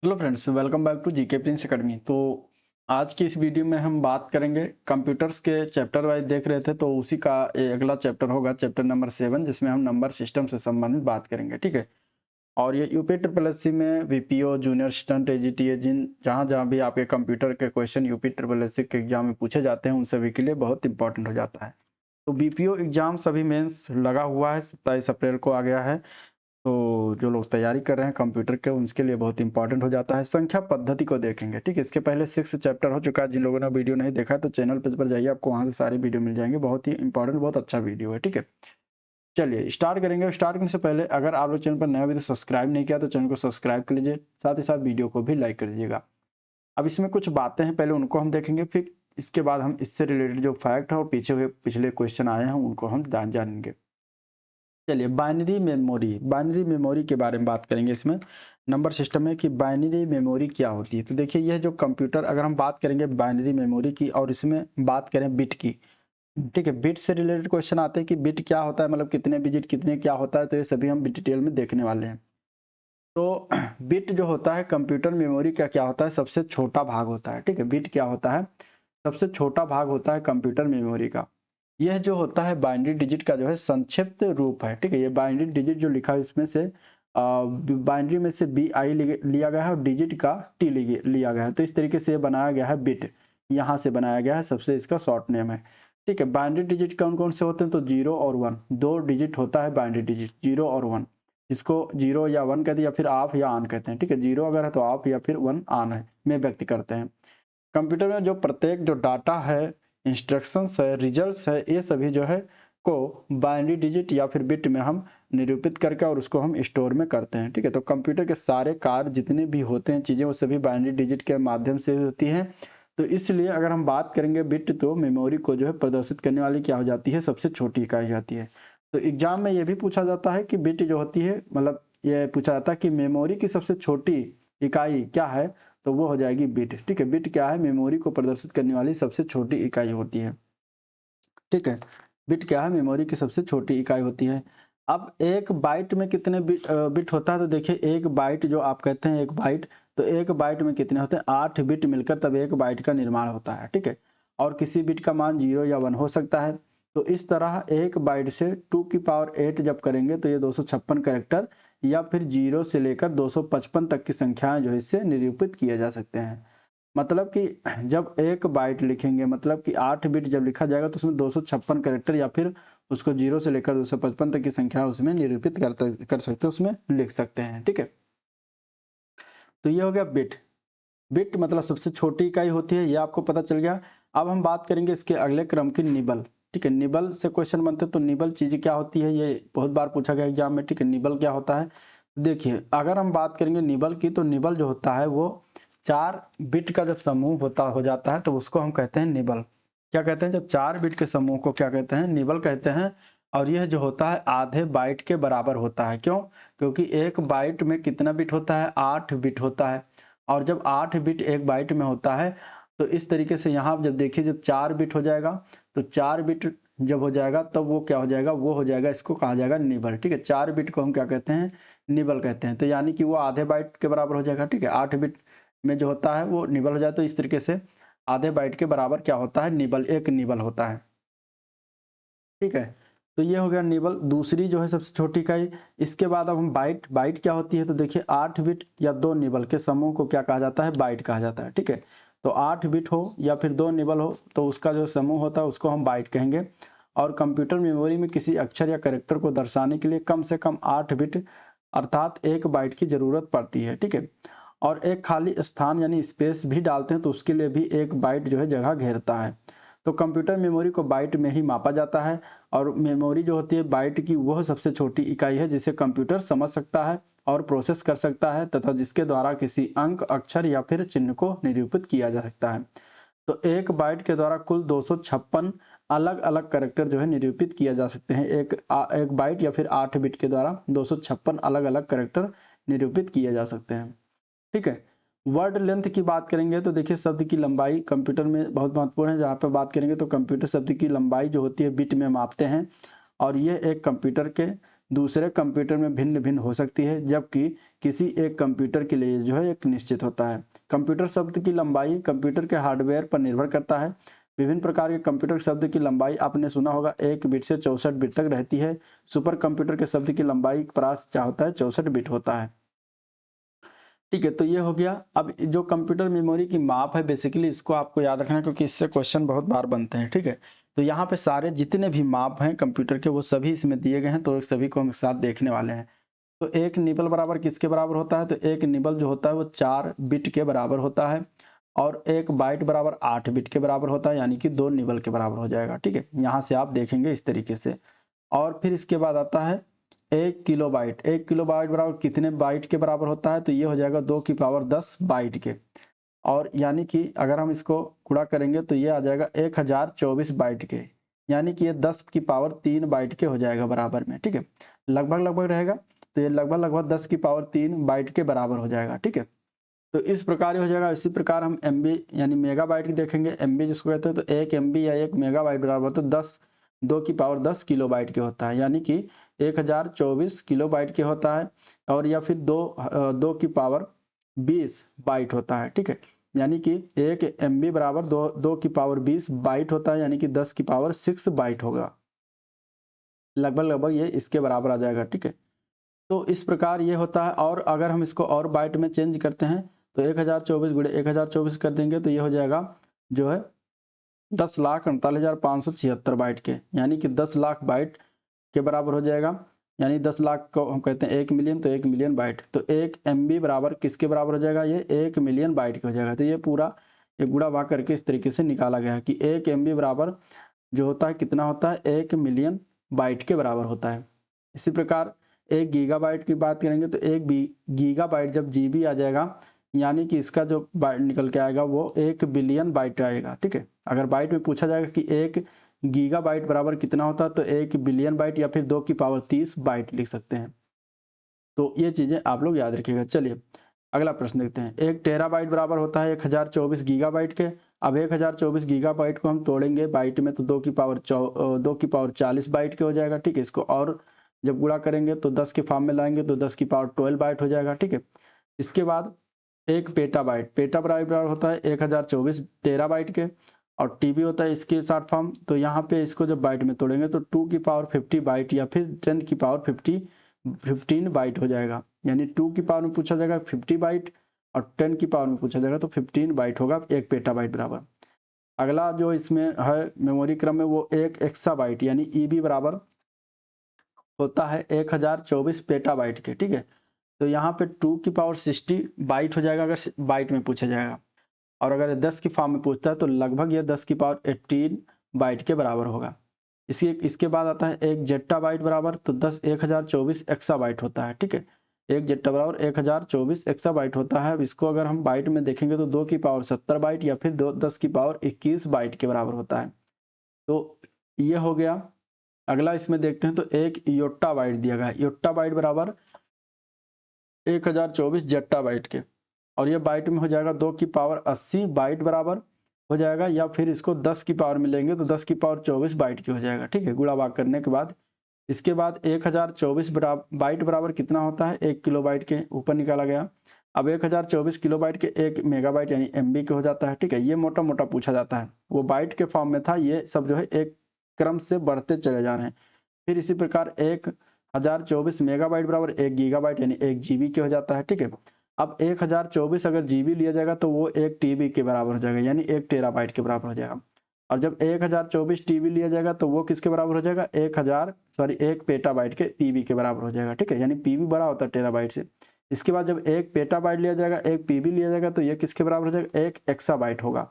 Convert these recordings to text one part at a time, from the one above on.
Hello friends, welcome back to GK prince academy. तो आज की इस वीडियो में हम बात करेंगे कंप्यूटर्स के चैप्टर वाइज देख रहे थे, तो उसी का अगला चैप्टर होगा चैप्टर नंबर 7, जिसमें हम नंबर सिस्टम से संबंधित बात करेंगे। ठीक है। और ये यूपी ट्रिपल एस सी में वीपीओ, जूनियर असिस्टेंट, एजीटीए, जिन जहाँ जहाँ भी आपके कंप्यूटर के question UP triple S C के एग्जाम में पूछे जाते हैं, उन सभी के लिए बहुत इंपॉर्टेंट हो जाता है। तो बीपीओ एग्जाम सभी मेंस लगा हुआ है, 27 अप्रैल को आ गया है। तो जो लोग तैयारी कर रहे हैं कंप्यूटर के, उनके लिए बहुत इंपॉर्टेंट हो जाता है। संख्या पद्धति को देखेंगे। ठीक है। इसके पहले 6 चैप्टर हो चुका है। जिन लोगों ने वीडियो नहीं देखा है तो चैनल पर जाइए, आपको वहाँ से सारी वीडियो मिल जाएंगे। बहुत ही इंपॉर्टेंट, बहुत अच्छा वीडियो है। ठीक है। चलिए स्टार्ट करेंगे। स्टार्ट करने से पहले अगर आप लोग चैनल पर नए हो तो सब्सक्राइब नहीं किया तो चैनल को सब्सक्राइब कर लीजिए, साथ ही साथ वीडियो को भी लाइक कर दीजिएगा। अब इसमें कुछ बातें हैं, पहले उनको हम देखेंगे, फिर इसके बाद हम इससे रिलेटेड जो फैक्ट है और पिछले क्वेश्चन आए हैं उनको हम जानेंगे। चलिए बाइनरी मेमोरी के बारे में बात करेंगे। इसमें नंबर सिस्टम में कि बाइनरी मेमोरी क्या होती है। तो देखिए, यह जो कंप्यूटर, अगर हम बात करेंगे बाइनरी मेमोरी की और इसमें बात करें बिट की, ठीक है, बिट से रिलेटेड क्वेश्चन आते हैं कि बिट क्या होता है, मतलब कितने डिजिट कितने क्या होता है। तो ये सभी हम डिटेल में देखने वाले हैं। तो बिट जो होता है कंप्यूटर मेमोरी का क्या होता है, सबसे छोटा भाग होता है। ठीक है। बिट क्या होता है, सबसे छोटा भाग होता है कंप्यूटर मेमोरी का। यह जो होता है बाइनरी डिजिट का जो है संक्षिप्त रूप है। ठीक है। ये बाइनरी डिजिट जो लिखा है इसमें से बाइनरी में से बी आई लिया गया है और डिजिट का टी लिया गया है। तो इस तरीके से ये बनाया गया है बिट, यहाँ से बनाया गया है, सबसे इसका शॉर्ट नेम है। ठीक है। बाइनरी डिजिट कौन कौन से होते हैं, तो 0 और 1, दो डिजिट होता है बाइनरी डिजिट, 0 और 1। इसको 0 या 1 कहते हैं, या फिर ऑफ या ऑन कहते हैं। ठीक है। 0 अगर है तो ऑफ, या फिर 1 ऑन है में व्यक्त करते हैं। कंप्यूटर में जो प्रत्येक जो डाटा है, इंस्ट्रक्शंस है, रिजल्ट्स है, ये सभी जो है को बाइनरी डिजिट या फिर बिट में हम निरूपित करके और उसको हम स्टोर में करते हैं। ठीक है। तो कंप्यूटर के सारे कार्य जितने भी होते हैं चीज़ें, वो सभी बाइनरी डिजिट के माध्यम से होती हैं। तो इसलिए अगर हम बात करेंगे बिट, तो मेमोरी को जो है प्रदर्शित करने वाली क्या हो जाती है, सबसे छोटी इकाई जाती है। तो एग्जाम में ये भी पूछा जाता है कि बिट जो होती है, मतलब ये पूछा जाता है कि मेमोरी की सबसे छोटी इकाई क्या है, तो वो हो जाएगी बिट। ठीक है। बिट क्या है, मेमोरी को प्रदर्शित करने वाली सबसे छोटी इकाई होती है। ठीक है। बिट क्या है, मेमोरी की सबसे छोटी इकाई होती है। अब एक बाइट में कितने बिट होता है, तो देखिए एक बाइट जो आप कहते हैं एक बाइट, तो एक बाइट में कितने होते हैं, 8 बिट मिलकर तब एक बाइट का निर्माण होता है। ठीक है। और किसी बिट का मान 0 या 1 हो सकता है। तो इस तरह एक बाइट से 2 की पावर 8 जब करेंगे तो ये 256 कैरेक्टर या फिर 0 से लेकर 255 तक की संख्याएं जो है इससे निरूपित किए जा सकते हैं। मतलब कि जब एक बाइट लिखेंगे, मतलब कि 8 बिट जब लिखा जाएगा तो उसमें 256 कैरेक्टर या फिर उसको 0 से लेकर 255 तक की संख्या उसमें निरूपित कर सकते हैं, उसमें लिख सकते हैं। ठीक है। तो ये हो गया बिट। बिट मतलब सबसे छोटी इकाई होती है, ये आपको पता चल गया। अब हम बात करेंगे इसके अगले क्रम की, निबल। ठीक है। निबल से क्वेश्चन बनते हैं, तो निबल चीज़ क्या होती है, ये बहुत बार पूछा गया एग्जाम में। ठीक है। निबल क्या होता है, देखिए अगर हम बात करेंगे निबल की, तो निबल जो होता है वो 4 बिट का जब समूह हो जाता है तो उसको हम कहते हैं निबल। क्या कहते हैं, जब 4 बिट के समूह को क्या कहते हैं, निबल कहते हैं। और यह जो होता है आधे बाइट के बराबर होता है। क्यों, क्योंकि एक बाइट में कितना बिट होता है, 8 बिट होता है। और जब 8 बिट एक बाइट में होता है तो इस तरीके से यहाँ जब देखिए, जब 4 बिट हो जाएगा, तो 4 बिट जब हो जाएगा तब वो क्या हो जाएगा, वो हो जाएगा, इसको कहा जाएगा निबल। ठीक है। 4 बिट को हम क्या कहते हैं, निबल कहते हैं। तो यानी कि वो आधे बाइट के बराबर हो जाएगा। ठीक है। 8 बिट में जो होता है वो निबल हो जाए, तो इस तरीके से आधे बाइट के बराबर क्या होता है, निबल, एक निबल होता है। ठीक है। तो ये हो गया निबल, दूसरी जो है सबसे छोटी इकाई। इसके बाद अब हम बाइट। बाइट क्या होती है, तो देखिए 8 बिट या 2 निबल के समूह को क्या कहा जाता है, बाइट कहा जाता है। ठीक है। तो 8 बिट हो या फिर 2 निबल हो तो उसका जो समूह होता है उसको हम बाइट कहेंगे। और कंप्यूटर मेमोरी में किसी अक्षर या कैरेक्टर को दर्शाने के लिए कम से कम 8 बिट अर्थात 1 बाइट की जरूरत पड़ती है। ठीक है। और एक खाली स्थान यानी स्पेस भी डालते हैं तो उसके लिए भी 1 बाइट जो है जगह घेरता है। तो कंप्यूटर मेमोरी को बाइट में ही मापा जाता है। और मेमोरी जो होती है बाइट की, वह सबसे छोटी इकाई है जिसे कंप्यूटर समझ सकता है और प्रोसेस कर सकता है, तथा जिसके द्वारा किसी अंक, अक्षर या फिर चिन्ह को निरूपित किया जा सकता है। तो एक बाइट के द्वारा कुल 256 अलग अलग कैरेक्टर जो है निरूपित किया जा सकते हैं। एक बाइट या फिर 8 बिट के द्वारा 256 अलग अलग कैरेक्टर निरूपित किए जा सकते हैं। ठीक है। वर्ड लेंथ की बात करेंगे तो देखिए शब्द की लंबाई कंप्यूटर में बहुत महत्वपूर्ण है। जहाँ पे बात करेंगे तो कंप्यूटर शब्द की लंबाई जो होती है बिट में मापते हैं। और ये एक कंप्यूटर के दूसरे कंप्यूटर में भिन्न भिन्न हो सकती है, जबकि किसी एक कंप्यूटर के लिए जो है एक निश्चित होता है। कंप्यूटर शब्द की लंबाई कंप्यूटर के हार्डवेयर पर निर्भर करता है। विभिन्न प्रकार के कंप्यूटर शब्द की लंबाई आपने सुना होगा 1 बिट से 64 बिट तक रहती है। सुपर कंप्यूटर के शब्द की लंबाई प्रास क्या होता है, 64 बिट होता है। ठीक है, तो ये हो गया। अब जो कंप्यूटर मेमोरी की माप है, बेसिकली इसको आपको याद रखना है, क्योंकि इससे क्वेश्चन बहुत बार बनते हैं। ठीक है, तो यहाँ पे सारे जितने भी माप हैं कंप्यूटर के वो सभी इसमें दिए गए हैं, तो सभी को हम एक साथ देखने वाले हैं। तो एक निबल बराबर किसके बराबर होता है, तो एक निबल जो होता है वो 4 बिट के बराबर होता है, और एक बाइट बराबर 8 बिट के बराबर होता है, यानी कि 2 निबल के बराबर हो जाएगा। ठीक है, यहाँ से आप देखेंगे इस तरीके से। और फिर इसके बाद आता है 1 किलोबाइट। 1 किलोबाइट बराबर कितने बाइट के बराबर होता है, तो ये हो जाएगा 2 की पावर 10 बाइट के। और यानी कि अगर हम इसको गुणा करेंगे तो ये आ जाएगा 1024 बाइट के, यानी कि ये 10 की पावर 3 बाइट के हो जाएगा बराबर में। ठीक है, लगभग लगभग रहेगा, तो ये लगभग लगभग 10 की पावर 3 बाइट के बराबर हो जाएगा। ठीक है, तो इस प्रकार हो जाएगा। इसी प्रकार हम MB यानी मेगाबाइट की देखेंगे, MB जिसको कहते हैं, तो 1 MB या 1 मेगाबाइट बराबर तो 2 की पावर 10 किलोबाइट के होता है, यानी कि 1024 किलोबाइट के होता है। और या फिर 2 की पावर 20 बाइट होता है। ठीक है, यानी कि 1 MB बराबर 2 की पावर 20 बाइट होता है, यानी कि 10 की पावर 6 बाइट होगा। लगभग लगभग ये इसके बराबर आ जाएगा। ठीक है, तो इस प्रकार ये होता है। और अगर हम इसको और बाइट में चेंज करते हैं तो 1024 गुणे 1024 कर देंगे तो ये हो जाएगा जो है 10,48,576 बाइट के, यानी कि 10 लाख बाइट के बराबर हो जाएगा। यानी 10 लाख को हम कहते हैं 1 मिलियन, तो 1 मिलियन बाइट, तो 1 MB बराबर किसके बराबर हो जाएगा, ये 1 मिलियन बाइट के हो जाएगा। तो ये पूरा ये गुणा भाग करके इस तरीके से निकाला गया है कि 1 MB बराबर जो होता है कितना होता है, 1 मिलियन बाइट के बराबर होता है। इसी प्रकार 1 गीगाबाइट की बात करेंगे तो 1 गीगाबाइट जब GB आ जाएगा, यानी कि इसका जो बाइट निकल के आएगा वो 1 बिलियन बाइट आएगा। ठीक है, अगर बाइट में पूछा जाएगा कि 1 गीगाबाइट बराबर कितना होता है, तो 1 बिलियन बाइट या फिर 2 की पावर 30 बाइट लिख सकते हैं। तो ये चीज़ें आप लोग याद रखिएगा। चलिए अगला प्रश्न देखते हैं। 1 टेराबाइट बराबर होता है 1024 गीगाबाइट के। अब 1024 गीगाबाइट को हम तोड़ेंगे बाइट में, तो 2 की पावर 40 बाइट के हो जाएगा। ठीक है, इसको और जब गुणा करेंगे तो 10 के फॉर्म में लाएंगे तो 10 की पावर 12 बाइट हो जाएगा। ठीक है, इसके बाद 1 पेटाबाइट, पेटाबाइट बराबर होता है 1024 टेराबाइट के, और TB होता है इसके शॉर्ट फॉर्म। तो यहाँ पे इसको जब बाइट में तोड़ेंगे तो 2 की पावर 50 बाइट या फिर 10 की पावर 15 बाइट हो जाएगा। यानी 2 की पावर में पूछा जाएगा 50 बाइट, और 10 की पावर में पूछा जाएगा तो 15 बाइट होगा 1 पेटाबाइट बराबर। अगला जो इसमें है मेमोरी क्रम में वो 1 एक्साबाइट यानी EB बराबर होता है 1024 पेटाबाइट के। ठीक है, तो यहाँ पे 2 की पावर 60 बाइट हो जाएगा अगर बाइट में पूछा जाएगा, और अगर 10 की फॉर्म में पूछता है तो लगभग ये 10 की पावर 18 बाइट के बराबर होगा। इसके बाद आता है 1 जेट्टा बाइट बराबर, तो 1024 एक्साबाइट होता है। ठीक है, 1 जेट्टा बराबर 1024 एक्साबाइट होता है। अब इसको अगर हम बाइट में देखेंगे तो 2 की पावर 70 बाइट या फिर 10 की पावर 21 बाइट के बराबर होता है। तो ये हो गया। अगला इसमें देखते हैं, तो 1 योट्टा बाइट दिया गया है। योट्टा बाइट बराबर 1024 जेट्टा बाइट के, और ये बाइट में हो जाएगा 2 की पावर 80 बाइट बराबर हो जाएगा, या फिर इसको 10 की पावर में लेंगे तो 10 की पावर 24 बाइट की हो जाएगा। ठीक है, गुणा भाग करने के बाद इसके बाद 1024 बाइट बराबर कितना होता है, 1 किलोबाइट के ऊपर निकाला गया। अब 1024 किलोबाइट के 1 मेगाबाइट यानी MB के हो जाता है। ठीक है, ये मोटा मोटा पूछा जाता है, वो बाइट के फॉर्म में था, ये सब जो है एक क्रम से बढ़ते चले जा रहे हैं। फिर इसी प्रकार 1024 मेगाबाइट बराबर 1 गीगाबाइट यानी 1 GB के हो जाता है। ठीक है, अब 1024 अगर GB लिया जाएगा तो वो 1 TB के बराबर हो जाएगा, यानी 1 टेराबाइट के बराबर हो जाएगा। और जब 1024 TB लिया जाएगा तो वो किसके बराबर हो जाएगा, 1 पेटाबाइट के PB के बराबर हो जाएगा। ठीक है, यानी PB बड़ा होता है टेराबाइट से। इसके बाद जब 1 पेटाबाइट लिया जाएगा, 1 PB लिया जाएगा तो ये किसके बराबर हो जाएगा, 1 एक्साबाइट होगा।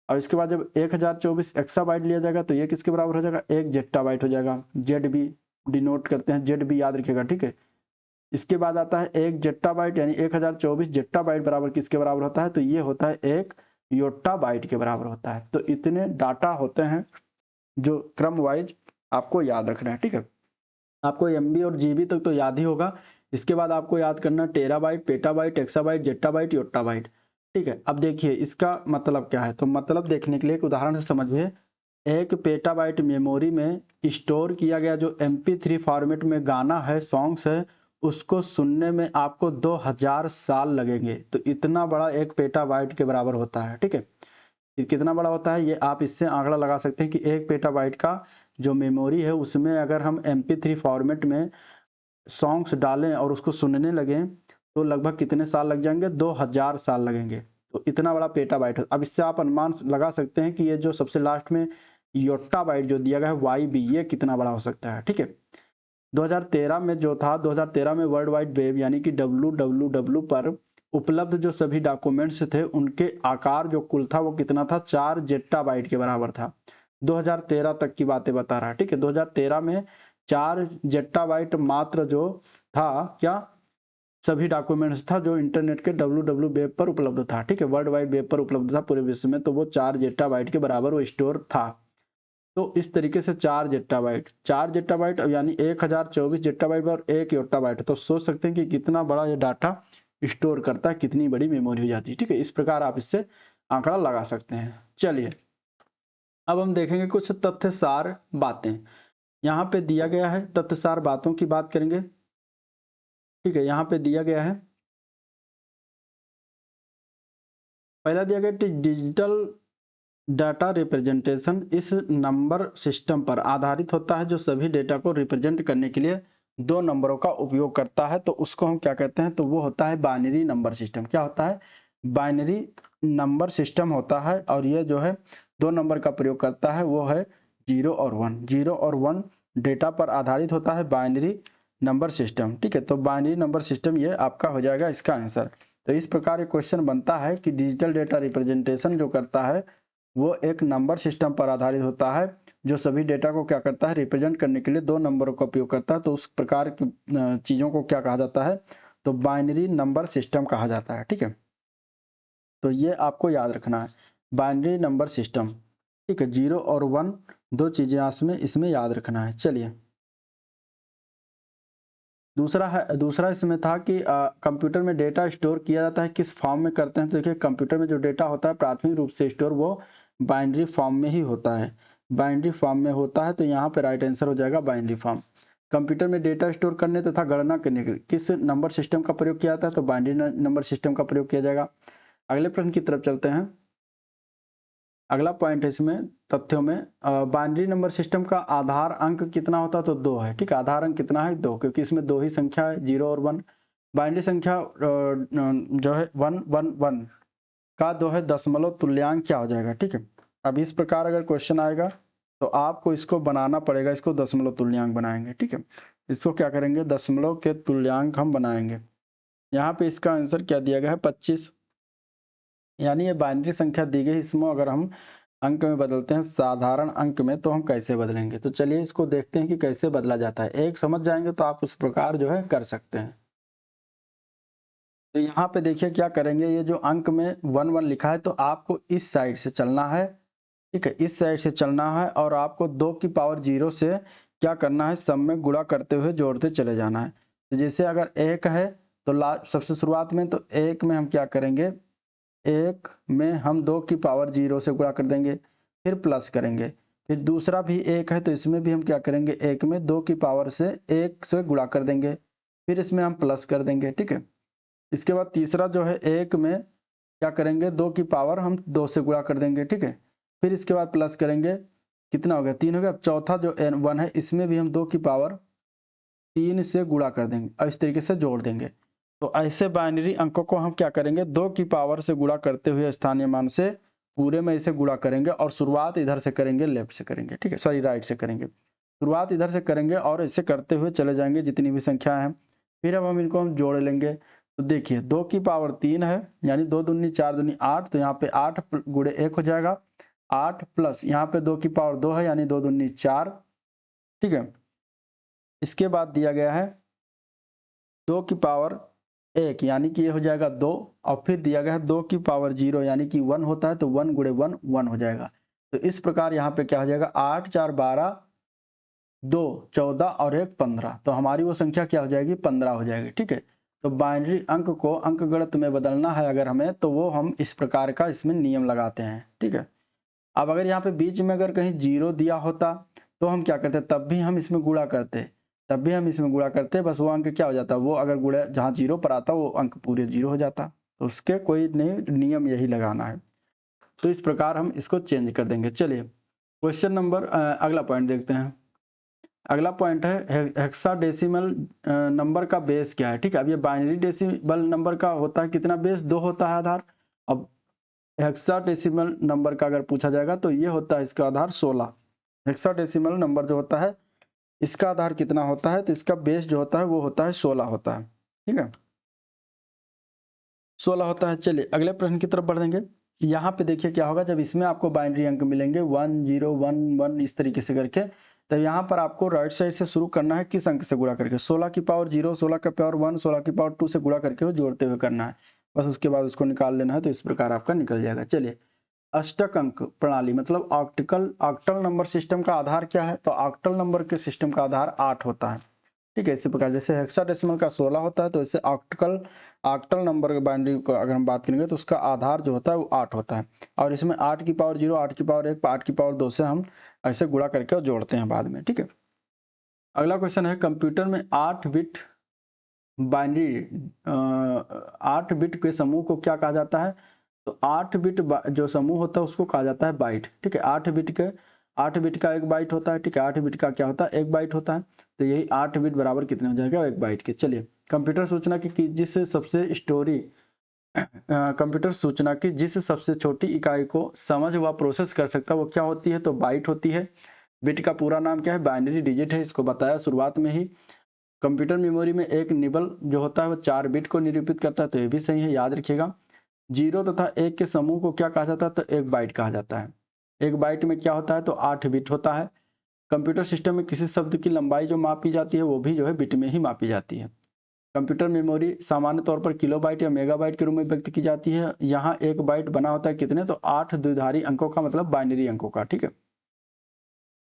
और इसके बाद जब 1024 एक्साबाइट लिया जाएगा तो ये किसके बराबर हो जाएगा, 1 जेट्टाबाइट हो जाएगा। ZB डिनोट करते हैं, ZB याद रखिएगा। ठीक है, इसके बाद आता है 1 जेट्टाबाइट यानी 1024 जेट्टाबाइट बराबर किसके बराबर होता है, तो ये होता है 1 योट्टा बाइट के बराबर होता है। तो इतने डाटा होते हैं जो क्रम वाइज आपको याद रखना है। ठीक है, आपको MB और GB तक तो याद ही होगा। इसके बाद आपको याद करना टेराबाइट, पेटाबाइट, एक्साबाइट, जेट्टाबाइट, योट्टाबाइट। ठीक है, अब देखिए इसका मतलब क्या है, तो मतलब देखने के लिए एक उदाहरण से समझिए। 1 पेटाबाइट मेमोरी में स्टोर किया गया जो MP3 फॉर्मेट में गाना है, सॉन्ग्स है, उसको सुनने में आपको 2000 साल लगेंगे। तो इतना बड़ा 1 पेटाबाइट के बराबर होता है, ठीक है। ये कितना बड़ा होता है ये आप इससे आंकड़ा लगा सकते हैं कि 1 पेटाबाइट का जो मेमोरी है उसमें अगर हम MP3 फॉर्मेट में सॉन्ग्स डालें और उसको सुनने लगें तो लगभग कितने साल लग जाएंगे, 2000 साल लगेंगे। तो इतना बड़ा पेटाबाइट है। अब इससे आप अनुमान लगा सकते हैं कि ये जो सबसे लास्ट में योट्टाबाइट जो दिया गया है YB, ये कितना बड़ा हो सकता है, ठीक है। 2013 में जो था, 2013 में वर्ल्ड वाइड वेब यानी कि WWW पर उपलब्ध जो सभी डॉक्यूमेंट्स थे उनके आकार जो कुल था वो कितना था, 4 जेट्टाबाइट के बराबर था। 2013 तक की बातें बता रहा है, ठीक है। 2013 में 4 जेट्टाबाइट मात्र जो था क्या, सभी डॉक्यूमेंट्स था जो इंटरनेट के WWW वेब पर उपलब्ध था, ठीक है, वर्ल्ड वाइड वेब पर उपलब्ध था पूरे विश्व में। तो वो 4 जेट्टाबाइट के बराबर वो स्टोर था। तो इस तरीके से 4 जेट्टाबाइट यानी 1024 जेट्टाबाइट और 1 योट्टाबाइट। तो सोच सकते हैं कि कितना बड़ा ये डाटा स्टोर करता है, कितनी बड़ी मेमोरी हो जाती है, ठीक है। इस प्रकार आप इससे आंकड़ा लगा सकते हैं। चलिए अब हम देखेंगे कुछ तथ्यसार बातें। यहाँ पे दिया गया है, तथ्यसार बातों की बात करेंगे, ठीक है। यहाँ पे दिया गया है, पहला दिया गया डिजिटल डाटा रिप्रेजेंटेशन इस नंबर सिस्टम पर आधारित होता है जो सभी डेटा को रिप्रेजेंट करने के लिए 2 नंबरों का उपयोग करता है। तो उसको हम क्या कहते हैं, तो वो होता है बाइनरी नंबर सिस्टम। क्या होता है, बाइनरी नंबर सिस्टम होता है। और ये जो है 2 नंबर का प्रयोग करता है, वो है 0 और 1। 0 और 1 डेटा पर आधारित होता है बाइनरी नंबर सिस्टम, ठीक है। तो बाइनरी नंबर सिस्टम ये आपका हो जाएगा इसका आंसर। तो इस प्रकार एक क्वेश्चन बनता है कि डिजिटल डेटा रिप्रेजेंटेशन जो करता है वो एक नंबर सिस्टम पर आधारित होता है जो सभी डेटा को क्या करता है, रिप्रेजेंट करने के लिए 2 नंबरों का उपयोग करता है। तो उस प्रकार की चीज़ों को क्या कहा जाता है, तो बाइनरी नंबर सिस्टम कहा जाता है, ठीक है। तो ये आपको याद रखना है, बाइनरी नंबर सिस्टम, ठीक है। 0 और 1 2 चीज़ें इसमें याद रखना है। चलिए दूसरा इसमें था कि कंप्यूटर में डेटा स्टोर किया जाता है, किस फॉर्म में करते हैं। तो देखिए कंप्यूटर में जो डेटा होता है प्राथमिक रूप से स्टोर वो बाइनरी फॉर्म में ही होता है, बाइनरी फॉर्म में होता है। तो यहाँ पे राइट आंसर हो जाएगा बाइनरी फॉर्म। कंप्यूटर में डेटा स्टोर करने तथा गणना करने के लिए किस नंबर सिस्टम का प्रयोग किया जाता है, तो बाइनरी नंबर सिस्टम का प्रयोग किया जाएगा। अगले प्रश्न की तरफ चलते हैं। अगला पॉइंट है इसमें तथ्यों में, बाइनरी नंबर सिस्टम का आधार अंक कितना होता है, तो 2 है, ठीक है। आधार अंक कितना है, 2, क्योंकि इसमें 2 ही संख्या है, 0 और 1। बाइनरी संख्या जो है 111 का 2 है दशमलव तुल्यांक क्या हो जाएगा, ठीक है। अब इस प्रकार अगर क्वेश्चन आएगा तो आपको इसको बनाना पड़ेगा, इसको दशमलव तुल्यांक बनाएंगे, ठीक है। इसको क्या करेंगे, दशमलव के तुल्यांक हम बनाएंगे। यहाँ पे इसका आंसर क्या दिया गया है, 25। यानी ये बाइनरी संख्या दी गई, इसमें अगर हम अंक में बदलते हैं साधारण अंक में तो हम कैसे बदलेंगे। तो चलिए इसको देखते हैं कि कैसे बदला जाता है। एक समझ जाएंगे तो आप उस प्रकार जो है कर सकते हैं। तो यहाँ पे देखिए क्या करेंगे, ये जो अंक में 1 1 लिखा है तो आपको इस साइड से चलना है, ठीक है, इस साइड से चलना है। और आपको 2 की पावर 0 से क्या करना है, सब में गुणा करते हुए जोड़ते चले जाना है। तो जैसे अगर 1 है तो सबसे शुरुआत में, तो 1 में हम क्या करेंगे, 1 में हम 2 की पावर 0 से गुणा कर देंगे, फिर प्लस करेंगे। फिर दूसरा भी 1 है तो इसमें भी हम क्या करेंगे, 1 में 2 की पावर से 1 से गुणा कर देंगे, फिर इसमें हम प्लस कर देंगे, ठीक है। इसके बाद तीसरा जो है 1 में क्या करेंगे, 2 की पावर हम 2 से गुणा कर देंगे, ठीक है। फिर इसके बाद प्लस करेंगे, कितना हो गया, 3 हो गया। अब चौथा जो N1 है इसमें भी हम 2 की पावर 3 से गुणा कर देंगे और इस तरीके से जोड़ देंगे। तो ऐसे बाइनरी अंकों को हम क्या करेंगे, 2 की पावर से गुणा करते हुए स्थानीय मान से पूरे में इसे गुणा करेंगे और शुरुआत इधर से करेंगे, लेफ्ट से करेंगे, ठीक है, सॉरी राइट से करेंगे। शुरुआत इधर से करेंगे और इसे करते हुए चले जाएंगे जितनी भी संख्या है। फिर अब हम इनको जोड़ लेंगे। तो देखिए 2 की पावर 3 है यानी 2 दूनी 4 दूनी 8, तो यहाँ पे 8 गुणे 1 हो जाएगा 8, प्लस यहाँ पे 2 की पावर 2 है यानी 2 दूनी 4, ठीक है। इसके बाद दिया गया है 2 की पावर 1 यानी कि ये हो जाएगा 2, और फिर दिया गया है 2 की पावर 0 यानी कि 1 होता है तो 1 गुणे 1 1 हो जाएगा। तो इस प्रकार यहाँ पे क्या हो जाएगा, 8 4 12 2 14 और 1 15, तो हमारी वो संख्या क्या हो जाएगी, 15 हो जाएगी, ठीक है। तो बाइनरी अंक को अंकगणित में बदलना है अगर हमें, तो वो हम इस प्रकार का इसमें नियम लगाते हैं, ठीक है। अब अगर यहाँ पे बीच में अगर कहीं 0 दिया होता तो हम क्या करते, तब भी हम इसमें गुणा करते, बस वो अंक क्या हो जाता, वो अगर गुणा जहाँ 0 पर आता वो अंक पूरे 0 हो जाता। तो उसके कोई नहीं, नियम यही लगाना है। तो इस प्रकार हम इसको चेंज कर देंगे। चलिए क्वेश्चन नंबर अगला पॉइंट देखते हैं। अगला पॉइंट है हेक्साडेसिमल नंबर का बेस क्या है। ठीक है, अब ये बाइनरी डेसिमल नंबर का होता है कितना बेस, 2 होता है आधार। अब हेक्साडेसिमल नंबर का अगर पूछा जाएगा तो ये होता है इसका आधार 16। हेक्साडेसिमल नंबर जो होता है इसका आधार कितना होता है, तो इसका बेस जो होता है वो होता है 16 होता है। ठीक है, 16 होता है। चलिए अगले प्रश्न की तरफ बढ़ देंगे। यहाँ पे देखिए क्या होगा, जब इसमें आपको बाइनरी अंक मिलेंगे 1 0 1 1 इस तरीके से करके, तो यहाँ पर आपको राइट साइड से शुरू करना है, किस अंक से गुणा करके, 16 की पावर 0, 16 की पावर 1, 16 की पावर 2 से गुणा करके वो जोड़ते हुए करना है। बस उसके बाद उसको निकाल लेना है, तो इस प्रकार आपका निकल जाएगा। चलिए अष्टक अंक प्रणाली मतलब ऑक्टल नंबर सिस्टम का आधार क्या है, तो ऑक्टल नंबर के सिस्टम का आधार 8 होता है। ठीक है, इसी प्रकार जैसे हेक्साडेसिमल का 16 होता है, तो इसे ऑक्टल नंबर के बाइनरी को अगर हम बात करेंगे तो उसका आधार जो होता है वो 8 होता है। और इसमें 8 की पावर 0, 8 की पावर 1, 8 की पावर 2 से हम ऐसे गुणा करके जोड़ते हैं बाद में। ठीक है, अगला क्वेश्चन है कंप्यूटर में 8 बिट बाइनरी 8 बिट के समूह को क्या कहा जाता है, तो 8 बिट जो समूह होता है उसको कहा जाता है बाइट। ठीक है, 8 बिट का 1 बाइट होता है। ठीक है, 8 बिट का क्या होता है, 1 बाइट होता है। तो यही 8 बिट बराबर कितने हो जाएगा, 1 बाइट के। चलिए कंप्यूटर सूचना की जिस सबसे छोटी इकाई को समझ व प्रोसेस कर सकता है वो क्या होती है, तो बाइट होती है। बिट का पूरा नाम क्या है, बाइनरी डिजिट है, इसको बताया शुरुआत में ही। कंप्यूटर मेमोरी में एक निबल जो होता है वो 4 बिट को निरूपित करता है, तो ये भी सही है, याद रखिएगा। 0 तथा 1 के समूह को क्या कहा जाता है, तो 1 बाइट कहा जाता है। 1 बाइट में क्या होता है, तो 8 बिट होता है। कंप्यूटर सिस्टम में किसी शब्द की लंबाई जो मापी जाती है वो भी जो है बिट में ही मापी जाती है। कंप्यूटर मेमोरी सामान्य तौर पर किलोबाइट या मेगाबाइट के रूप में व्यक्त की जाती है। यहाँ 1 बाइट बना होता है कितने, तो 8 द्विधारी अंकों का, मतलब बाइनरी अंकों का। ठीक है,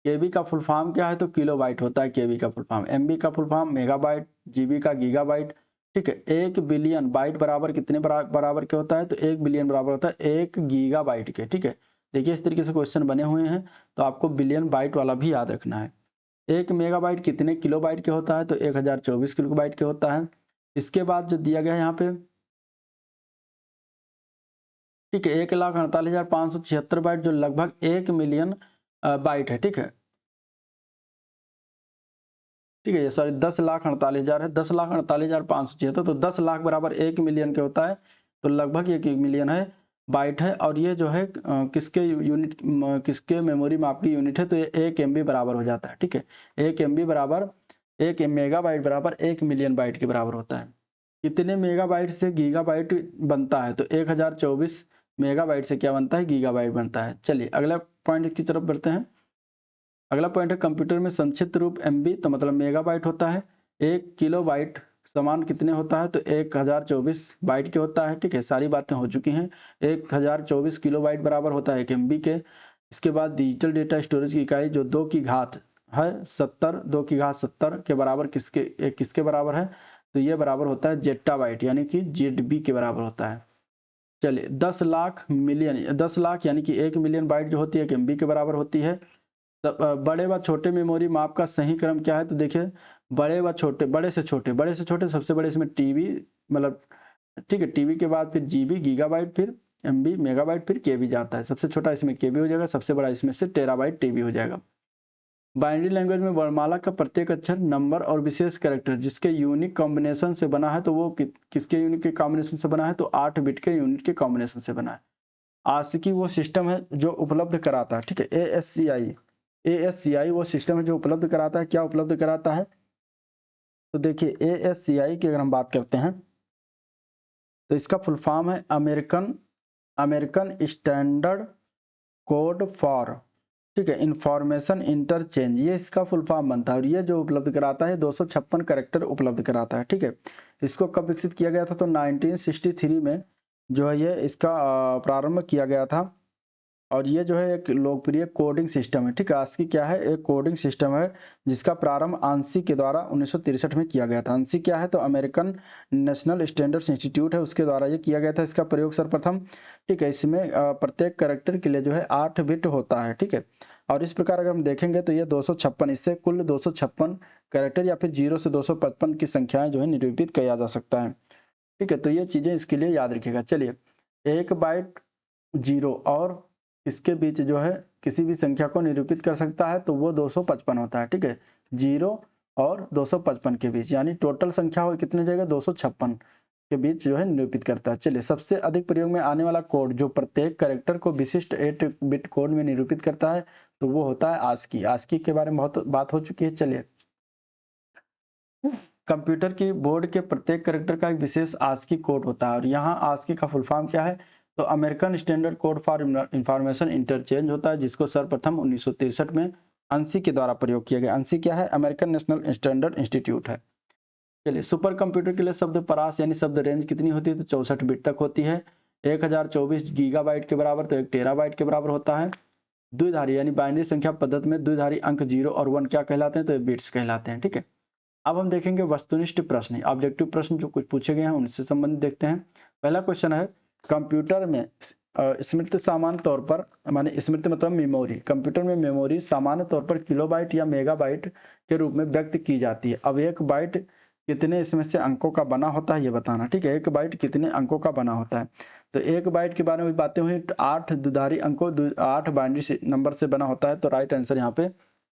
केबी का फुल फॉर्म क्या है, तो किलो बाइट होता है केबी का फुल फॉर्म। एमबी का फुल फॉर्म मेगाबाइट, जीबी का गीगाबाइट। ठीक है, 1 बिलियन बाइट बराबर कितने बराबर के होता है, तो 1 बिलियन बराबर होता है 1 गीगाबाइट के। ठीक है, देखिए इस तरीके से क्वेश्चन बने हुए हैं, तो आपको बिलियन बाइट वाला भी याद रखना है। 1 मेगाबाइट कितने किलोबाइट के होता है, तो 1024 किलोबाइट के होता है। इसके बाद जो दिया गया है यहाँ पे, ठीक है, 1,48,576 बाइट जो लगभग 1 मिलियन बाइट है। ठीक है, ठीक है, ये सॉरी 10,48,000 है, 10,48,576, तो 10 लाख बराबर 1 मिलियन के होता है, तो लगभग 1 मिलियन है बाइट है। और ये जो है किसके मेमोरी माप की यूनिट है, तो ये 1 MB बराबर हो जाता है। ठीक है, 1 MB बराबर 1 मेगाबाइट बराबर 1 मिलियन बाइट के बराबर होता है। कितने मेगाबाइट से गीगाबाइट बनता है, तो 1024 मेगाबाइट से क्या बनता है, गीगाबाइट बनता है। चलिए अगला पॉइंट की तरफ बढ़ते हैं। अगला पॉइंट है कंप्यूटर में संक्षिप्त रूप MB, तो मतलब मेगाबाइट होता है। 1 किलोबाइट समान कितने होता है, तो 1024 बाइट के होता है। ठीक है, सारी बातें हो चुकी हैं। 1024 किलोबाइट बराबर होता है 1 MB के। इसके बाद डिजिटल डेटा स्टोरेज की इकाई जो 2 की घात है 70, 2 की घात 70 के बराबर किसके बराबर है, तो ये बराबर होता है जेट्टाबाइट यानी कि ZB के बराबर होता है। चलिए 10 लाख यानी कि 1 मिलियन बाइट जो होती है 1 MB के बराबर होती है। बड़े व छोटे मेमोरी माप का सही क्रम क्या है, तो देखिए बड़े से छोटे सबसे बड़े इसमें टीबी, मतलब ठीक है, टीबी के बाद फिर जीबी गीगाबाइट, फिर एमबी मेगाबाइट, फिर केबी जाता है। सबसे छोटा इसमें केबी हो जाएगा, सबसे बड़ा इसमें से टेराबाइट टीबी हो जाएगा। बाइनरी लैंग्वेज में वर्णमाला का प्रत्येक अक्षर नंबर और विशेष कैरेक्टर जिसके यूनिक कॉम्बिनेशन से बना है, तो वो किसके यूनिट के कॉम्बिनेशन से बना है, तो 8 बिट के यूनिट के कॉम्बिनेशन से बना है। ASCII वो सिस्टम है जो उपलब्ध कराता है। ठीक है, ASCII वो सिस्टम है जो उपलब्ध कराता है। क्या उपलब्ध कराता है, तो देखिए ASCII की अगर हम बात करते हैं तो इसका फुल फॉर्म है अमेरिकन स्टैंडर्ड कोड फॉर, ठीक है, इंफॉर्मेशन इंटरचेंज, ये इसका फुल फॉर्म बनता है। और ये जो उपलब्ध कराता है 256 कैरेक्टर उपलब्ध कराता है। ठीक है, इसको कब विकसित किया गया था, तो 1963 में जो है ये इसका प्रारंभ किया गया था। और ये जो है एक लोकप्रिय कोडिंग सिस्टम है, ठीक है। ASCII क्या है? एक कोडिंग सिस्टम है जिसका प्रारंभ ANSI के द्वारा 1963 में किया गया था। ANSI क्या है? तो अमेरिकन नेशनल स्टैंडर्ड्स इंस्टीट्यूट है, उसके द्वारा ये किया गया था। इसका प्रयोग सर्वप्रथम, ठीक है। इसमें प्रत्येक कैरेक्टर के लिए जो है 8 बिट होता है, ठीक है। और इस प्रकार अगर हम देखेंगे तो ये 256, इससे कुल 256 कैरेक्टर या फिर 0 से 255 की संख्याएं जो है निरूपित किया जा सकता है, ठीक है। तो ये चीज़ें इसके लिए याद रखिएगा। चलिए, 1 बाइट 0 और इसके बीच जो है किसी भी संख्या को निरूपित कर सकता है तो वो 255 होता है, ठीक है। 0 और 255 के बीच, यानी टोटल संख्या हो कितने जगह 256 के बीच जो है निरूपित करता है। चलिए, सबसे अधिक प्रयोग में आने वाला कोड जो प्रत्येक कैरेक्टर को विशिष्ट 8 बिट कोड में निरूपित करता है तो वो होता है ASCII। ASCII के बारे में बहुत बात हो चुकी है। चलिए, कंप्यूटर की बोर्ड के प्रत्येक कैरेक्टर का एक विशेष ASCII कोड होता है और यहाँ ASCII का फुल फॉर्म क्या है? तो American standard code for information interchange होता है, जिसको सर्वप्रथम 1963 में ANSI के द्वारा प्रयोग किया गया। ANSI क्या है? अमेरिकन नेशनल स्टैंडर्ड इंस्टीट्यूट है। चलिए, सुपर कंप्यूटर के लिए शब्द परास यानी शब्द रेंज कितनी होती है? तो 64 बिट तक होती है। 1024 गीगाबाइट के बराबर, तो 1 टेराबाइट के बराबर होता है। द्विधारी यानी बाइनरी संख्या पद्धति में द्विधारी अंक 0 और 1 क्या कहलाते हैं? तो बिट्स कहलाते हैं, ठीक है। अब हम देखेंगे वस्तुनिष्ठ प्रश्न, ऑब्जेक्टिव प्रश्न जो कुछ पूछे गए हैं उनसे संबंधित देखते हैं। पहला क्वेश्चन है, कंप्यूटर में स्मृति सामान्य तौर पर, माने स्मृति मतलब मेमोरी, कंप्यूटर में मेमोरी सामान्य तौर पर किलोबाइट या मेगाबाइट के रूप में व्यक्त की जाती है। अब एक बाइट कितने इसमें से अंकों का बना होता है ये बताना, ठीक है। एक बाइट कितने अंकों का बना होता है? तो एक बाइट के बारे में बातें हुई, 8 द्विधारी अंकों 8 बाइनरी नंबर से बना होता है। तो राइट आंसर यहाँ पे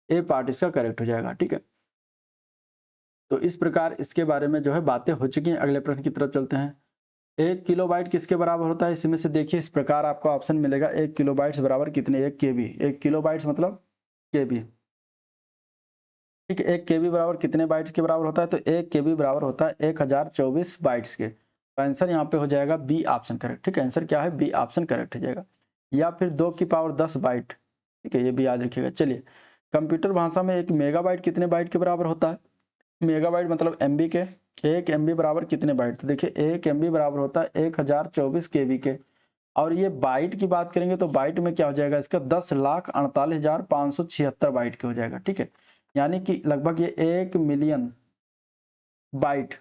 ए पार्ट इसका करेक्ट हो जाएगा, ठीक है। तो इस प्रकार इसके बारे में जो है बातें हो चुकी हैं। अगले प्रश्न की तरफ चलते हैं। 1 किलोबाइट किसके बराबर होता है? इसमें से देखिए, इस प्रकार आपको ऑप्शन मिलेगा। 1 किलोबाइट्स बराबर कितने? 1 केबी। 1 किलोबाइट्स मतलब केबी, ठीक है। 1 केबी बराबर कितने बाइट्स के बराबर होता है? तो 1 केबी बराबर होता है 1024 बाइट्स के। तो आंसर यहाँ पे हो जाएगा बी ऑप्शन करेक्ट, ठीक है। आंसर क्या है? बी ऑप्शन करेक्ट हो जाएगा। या फिर 2 की पावर 10 बाइट, ठीक है, ये भी याद रखिएगा। चलिए, कंप्यूटर भाषा में एक मेगाबाइट कितने बाइट के बराबर होता है? मेगाबाइट मतलब एमबी के। 1 एमबी बराबर कितने बाइट? तो देखिए, 1 एमबी बराबर होता है 1024 केबी के। और ये बाइट की बात करेंगे तो बाइट में क्या हो जाएगा इसका? 10,48,576 बाइट के हो जाएगा, ठीक है। यानी कि लगभग ये 1 मिलियन बाइट,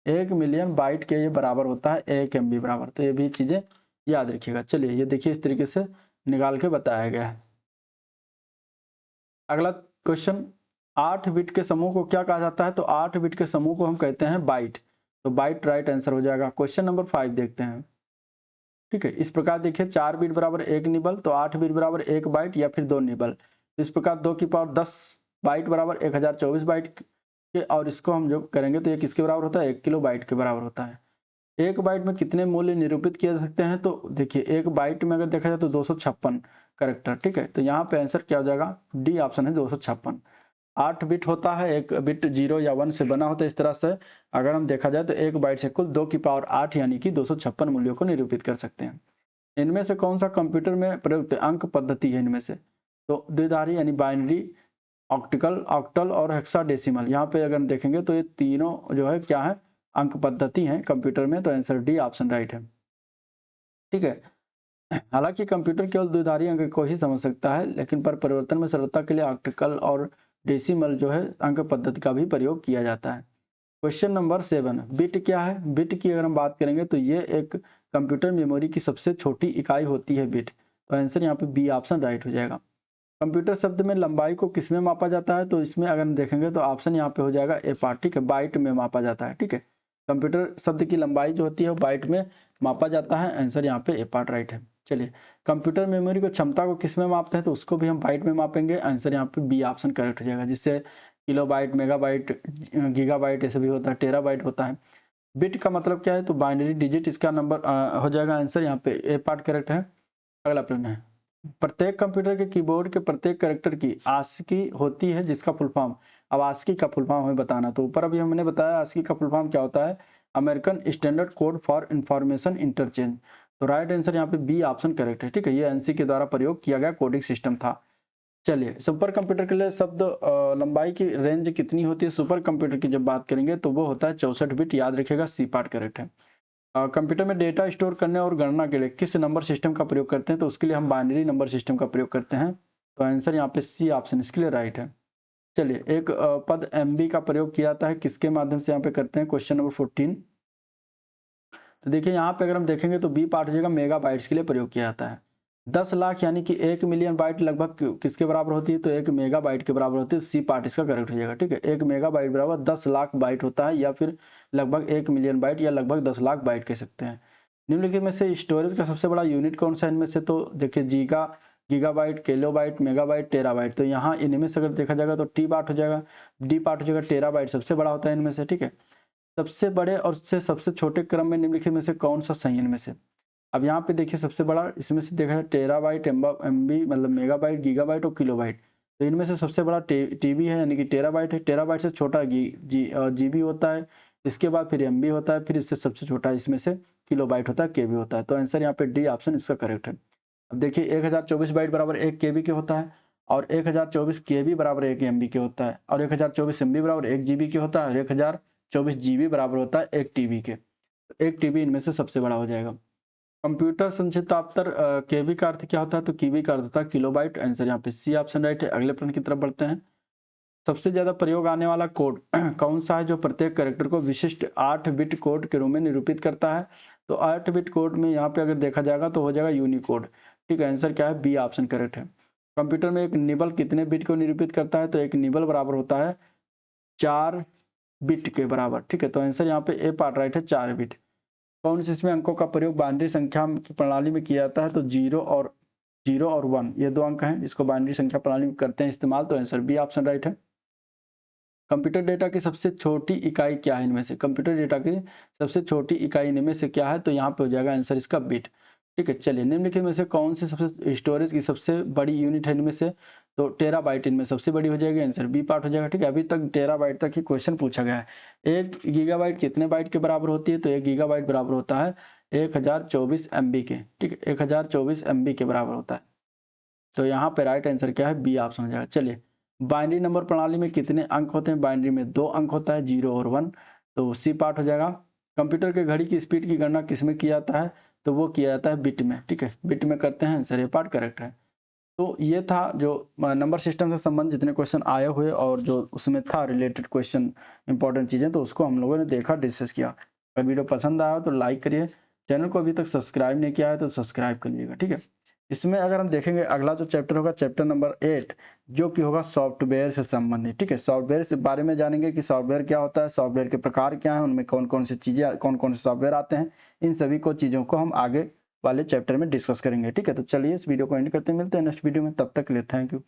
1 मिलियन बाइट के ये बराबर होता है 1 एमबी बराबर। तो ये भी चीजें याद रखिएगा। चलिए, ये देखिए इस तरीके से निकाल के बताया गया है। अगला क्वेश्चन, 8 बिट के समूह को क्या कहा जाता है? तो 8 बिट के समूह को हम कहते हैं बाइट। तो बाइट राइट आंसर हो जाएगा। क्वेश्चन नंबर 5 देखते हैं, ठीक है। इस प्रकार देखिए, 4 बिट बराबर 1 निबल, तो 8 बिट बराबर 1 बाइट या फिर 2 निबल। इस प्रकार 2 की पावर 10 बाइट बराबर 1024 बाइट के, और इसको हम जो करेंगे तो ये किसके बराबर होता है? 1 किलो बाइट के बराबर होता है। एक बाइट में कितने मूल्य निरूपित किए जा सकते हैं? तो देखिए, एक बाइट में अगर देखा जाए तो 256 करेक्टर, ठीक है। तो यहाँ पे आंसर क्या हो जाएगा? डी ऑप्शन है 256। 8 बिट होता है, एक बिट 0 या 1 से बना होता है। इस तरह से अगर हम देखा जाए तो एक बाइट से कुल 2 की पावर 8 यानी कि 256 मूल्यों को निरूपित कर सकते हैं। इनमें से कौन सा कंप्यूटर में प्रयुक्त अंक पद्धति है? इनमें से तो द्विधारी यानी बाइनरी, ऑक्टिकल, ऑक्टल और हेक्साडेसिमल। यहाँ पे अगर देखेंगे तो ये तीनों जो है क्या है? अंक पद्धति है कंप्यूटर में। तो आंसर डी ऑप्शन राइट है, ठीक है। हालांकि कंप्यूटर केवल द्विधारी अंक को ही समझ सकता है, लेकिन पर परिवर्तन में सरलता के लिए ऑक्टिकल और डेसिमल जो है अंक पद्धति का भी प्रयोग किया जाता है। क्वेश्चन नंबर 7, बिट क्या है? बिट की अगर हम बात करेंगे तो ये एक कंप्यूटर मेमोरी की सबसे छोटी इकाई होती है, बिट। तो आंसर यहाँ पे बी ऑप्शन राइट हो जाएगा। कंप्यूटर शब्द में लंबाई को किसमें मापा जाता है? तो इसमें अगर हम देखेंगे तो ऑप्शन यहाँ पे हो जाएगा ए पार्ट, ठीक है। बाइट में मापा जाता है, ठीक है। कंप्यूटर शब्द की लंबाई जो होती है वो बाइट में मापा जाता है। आंसर यहाँ पे ए पार्ट राइट है। चलिए, कंप्यूटर मेमोरी को क्षमता को किस में मापते हैं? तो उसको भी हम बाइट में मापेंगे। आंसर यहाँ पे बी ऑप्शन करेक्ट हो जाएगा, जिससे किलोबाइट, मेगाबाइट, गीगाबाइट ऐसे भी होता है, टेराबाइट होता है। बिट का मतलब क्या है? तो बाइनरी डिजिट इसका नंबर हो जाएगा। आंसर यहाँ पे ए पार्ट करेक्ट है। अगला प्रश्न है, प्रत्येक कंप्यूटर के कीबोर्ड के प्रत्येक कैरेक्टर की ASCII होती है जिसका फुल फॉर्म। अब ASCII का फुल फॉर्म हमें बताना। तो ऊपर अभी हमने बताया ASCII का फुल फॉर्म क्या होता है? American standard code for information interchange. तो राइट आंसर यहाँ पे बी ऑप्शन करेक्ट है, ठीक है। ये ANSI के द्वारा प्रयोग किया गया कोडिंग सिस्टम था। चलिए, सुपर कंप्यूटर के लिए शब्द लंबाई की रेंज कितनी होती है? सुपर कंप्यूटर की जब बात करेंगे तो वो होता है 64 बिट। याद रखिएगा, सी पार्ट करेक्ट है। कंप्यूटर में डेटा स्टोर करने और गणना के लिए किस नंबर सिस्टम का प्रयोग करते हैं, तो उसके लिए हम बाइनरी नंबर सिस्टम का प्रयोग करते हैं। तो आंसर यहाँ पे सी ऑप्शन इसके लिए राइट है। चलिए, एक पद एमबी का प्रयोग किया जाता है किसके माध्यम से यहाँ पे करते हैं, क्वेश्चन नंबर 14। तो देखिए यहाँ पे अगर हम देखेंगे तो बी पार्ट हो जाएगा, मेगा बाइट्स के लिए प्रयोग किया जाता है। 10 लाख यानी कि 1 मिलियन बाइट लगभग किसके बराबर होती है, तो 1 मेगा बाइट के बराबर होती है। सी पार्ट इसका करेक्ट हो जाएगा। ठीक है, 1 मेगा बाइट बराबर 10 लाख बाइट होता है, या फिर लगभग 1 मिलियन बाइट, या लगभग 10 लाख बाइट कह सकते हैं। निम्नलिखित में से स्टोरेज का सबसे बड़ा यूनिट कौन सा है इनमें से, तो देखिए गीगाबाइट, किलोबाइट, मेगाबाइट, टेराबाइट। तो यहाँ इनमें से अगर देखा जाएगा तो टी पार्ट हो जाएगा, डी पार्ट हो जाएगा, टेराबाइट सबसे बड़ा होता है इनमें से। ठीक है, सबसे बड़े और सबसे छोटे क्रम में निम्नलिखित में से कौन सा सही है इनमें से। अब यहाँ पे देखिए सबसे बड़ा इसमें से देखा है टेराबाइट, एमबी मतलब मेगाबाइट, गीगाबाइट और किलोबाइट। तो इनमें से सबसे बड़ा टीबी है, यानी कि टेराबाइट है। टेराबाइट से छोटा जीबी होता है, इसके बाद फिर एमबी होता है, फिर इससे सबसे छोटा इसमें से किलोबाइट होता है, केबी होता है। तो आंसर यहाँ पे डी ऑप्शन इसका करेक्ट है। अब देखिए 1024 बाइट बराबर 1 केबी के होता है, और 1024 केबी बराबर 1 एमबी के होता है, और 1024 एमबी बराबर 1 जीबी के होता है, और 1024 जीबी बराबर होता है 1 टीबी के। तो 1 टीबी इनमें से सबसे बड़ा हो जाएगा। कंप्यूटर संचिताक्षर केबी का अर्थ क्या होता है, तो कीबी का अर्थ होता है किलोबाइट। आंसर यहाँ पे सी ऑप्शन राइट है। अगले प्रश्न की तरफ बढ़ते हैं। सबसे ज्यादा प्रयोग आने वाला कोड कौन सा है जो प्रत्येक कैरेक्टर को विशिष्ट 8 बिट कोड के रूप में निरूपित करता है, तो 8 बिट कोड में यहाँ पे अगर देखा जाएगा तो हो जाएगा यूनिकोड। ठीक है, आंसर क्या है, बी ऑप्शन करेक्ट है। कंप्यूटर में एक निबल कितने बिट को निरूपित करता है, तो एक निबल बराबर होता है 4 बिट के बराबर। ठीक है, तो आंसर यहाँ पे ए पार्ट राइट है, 4 बिट। कौन से इसमें अंकों का प्रयोग बाइनरी संख्या की प्रणाली में किया जाता है, तो 0 और 1 ये 2 अंक हैं जिसको बाइनरी संख्या प्रणाली में करते हैं इस्तेमाल। तो आंसर बी ऑप्शन राइट है। कंप्यूटर डेटा की सबसे छोटी इकाई क्या है इनमें से, कंप्यूटर डेटा की सबसे छोटी इकाई इनमें से क्या है, तो यहाँ पे हो जाएगा आंसर इसका बिट। ठीक है, चलिए निम्नलिखित में से कौन सी सबसे स्टोरेज की सबसे बड़ी यूनिट है इनमें से, तो टेराबाइट इनमें सबसे बड़ी हो जाएगी। आंसर बी पार्ट हो जाएगा। ठीक है, अभी तक टेराबाइट तक ही क्वेश्चन पूछा गया है। 1 गीगाबाइट कितने बाइट के बराबर होती है, तो 1 गीगाबाइट बराबर होता है 1024 MB के। ठीक है, 1024 MB के बराबर होता है। तो यहाँ पे राइट आंसर क्या है, बी ऑप्शन हो जाएगा। चलिए, बाइनरी नंबर प्रणाली में कितने अंक होते हैं, बाइनरी में 2 अंक होता है, 0 और 1। तो सी पार्ट हो जाएगा। कंप्यूटर के घड़ी की स्पीड की गणना किसमें किया जाता है, तो वो किया जाता है बिट में। ठीक है, बिट में करते हैं, आंसर ये पार्ट करेक्ट है। तो ये था जो नंबर सिस्टम से संबंधित जितने क्वेश्चन आए हुए और जो उसमें था रिलेटेड क्वेश्चन, इंपॉर्टेंट चीज़ें, तो उसको हम लोगों ने देखा, डिस्कस किया। अगर वीडियो पसंद आया तो लाइक करिए, चैनल को अभी तक सब्सक्राइब नहीं किया है तो सब्सक्राइब कर लीजिएगा। ठीक है, इसमें अगर हम देखेंगे अगला जो चैप्टर होगा, चैप्टर नंबर 8, जो कि होगा सॉफ्टवेयर से संबंधित। ठीक है, सॉफ्टवेयर से बारे में जानेंगे कि सॉफ्टवेयर क्या होता है, सॉफ्टवेयर के प्रकार क्या हैं, उनमें कौन कौन सी चीज़ें, कौन कौन से सॉफ्टवेयर आते हैं, इन सभी को चीज़ों को हम आगे वाले चैप्टर में डिस्कस करेंगे। ठीक है, तो चलिए इस वीडियो को एंड करते हैं, मिलते हैं नेक्स्ट वीडियो में, तब तक के लिए थैंक यू।